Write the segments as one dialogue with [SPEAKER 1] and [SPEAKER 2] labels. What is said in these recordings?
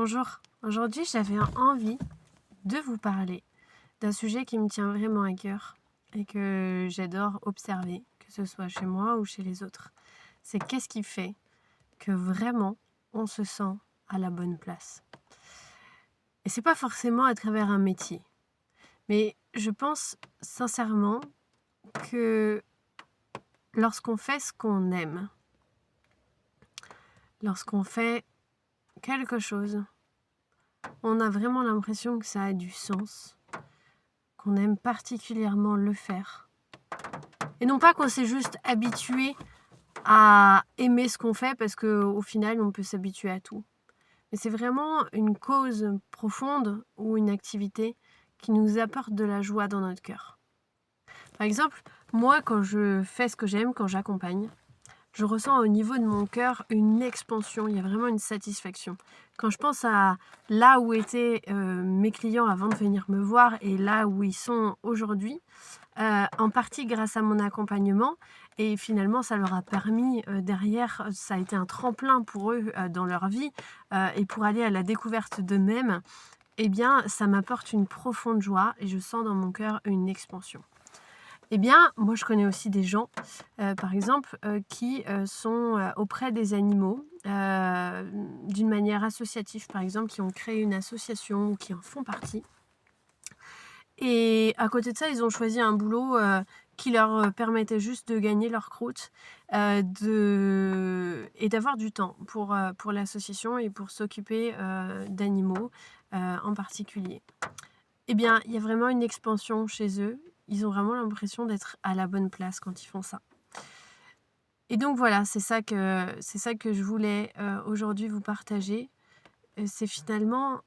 [SPEAKER 1] Bonjour, aujourd'hui j'avais envie de vous parler d'un sujet qui me tient vraiment à cœur et que j'adore observer, que ce soit chez moi ou chez les autres. C'est qu'est-ce qui fait que vraiment on se sent à la bonne place. Et c'est pas forcément à travers un métier, mais je pense sincèrement que lorsqu'on fait ce qu'on aime, lorsqu'on fait quelque chose, on a vraiment l'impression que ça a du sens, qu'on aime particulièrement le faire. Et non pas qu'on s'est juste habitué à aimer ce qu'on fait, parce qu'au final, on peut s'habituer à tout. Mais c'est vraiment une cause profonde ou une activité qui nous apporte de la joie dans notre cœur. Par exemple, moi, quand je fais ce que j'aime, quand j'accompagne, je ressens au niveau de mon cœur une expansion, il y a vraiment une satisfaction. Quand je pense à là où étaient mes clients avant de venir me voir et là où ils sont aujourd'hui, en partie grâce à mon accompagnement, et finalement ça leur a permis derrière, ça a été un tremplin pour eux dans leur vie et pour aller à la découverte d'eux-mêmes, eh bien ça m'apporte une profonde joie et je sens dans mon cœur une expansion. Eh bien, moi je connais aussi des gens, par exemple, qui sont auprès des animaux, d'une manière associative, par exemple, qui ont créé une association ou qui en font partie. Et à côté de ça, ils ont choisi un boulot qui leur permettait juste de gagner leur croûte et d'avoir du temps pour l'association et pour s'occuper d'animaux en particulier. Eh bien, il y a vraiment une expansion chez eux. Ils ont vraiment l'impression d'être à la bonne place quand ils font ça. Et donc voilà, c'est ça que je voulais aujourd'hui vous partager. C'est finalement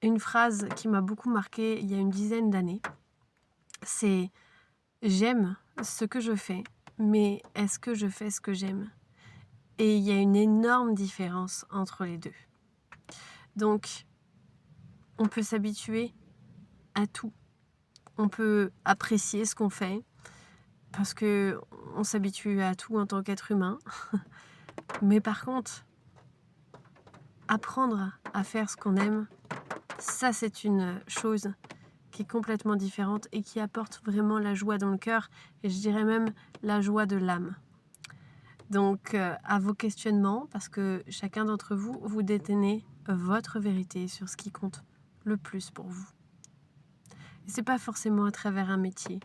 [SPEAKER 1] une phrase qui m'a beaucoup marquée il y a une dizaine d'années. C'est « J'aime ce que je fais, mais est-ce que je fais ce que j'aime ?» Et il y a une énorme différence entre les deux. Donc, on peut s'habituer à tout. On peut apprécier ce qu'on fait parce qu'on s'habitue à tout en tant qu'être humain. Mais par contre, apprendre à faire ce qu'on aime, ça c'est une chose qui est complètement différente et qui apporte vraiment la joie dans le cœur et je dirais même la joie de l'âme. Donc à vos questionnements, parce que chacun d'entre vous, vous détenez votre vérité sur ce qui compte le plus pour vous. Et c'est pas forcément à travers un métier.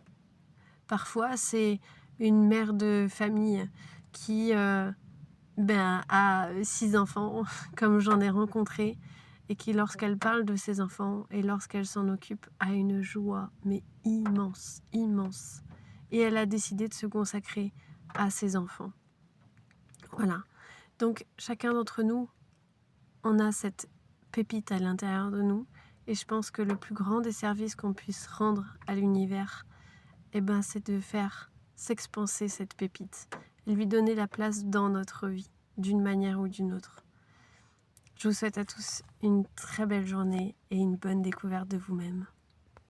[SPEAKER 1] Parfois, c'est une mère de famille qui a 6 enfants, comme j'en ai rencontré, et qui, lorsqu'elle parle de ses enfants et lorsqu'elle s'en occupe, a une joie, mais immense, immense. Et elle a décidé de se consacrer à ses enfants. Voilà. Donc, chacun d'entre nous, on a cette pépite à l'intérieur de nous, et je pense que le plus grand des services qu'on puisse rendre à l'univers, c'est de faire s'expanser cette pépite et lui donner la place dans notre vie, d'une manière ou d'une autre. Je vous souhaite à tous une très belle journée et une bonne découverte de vous-même.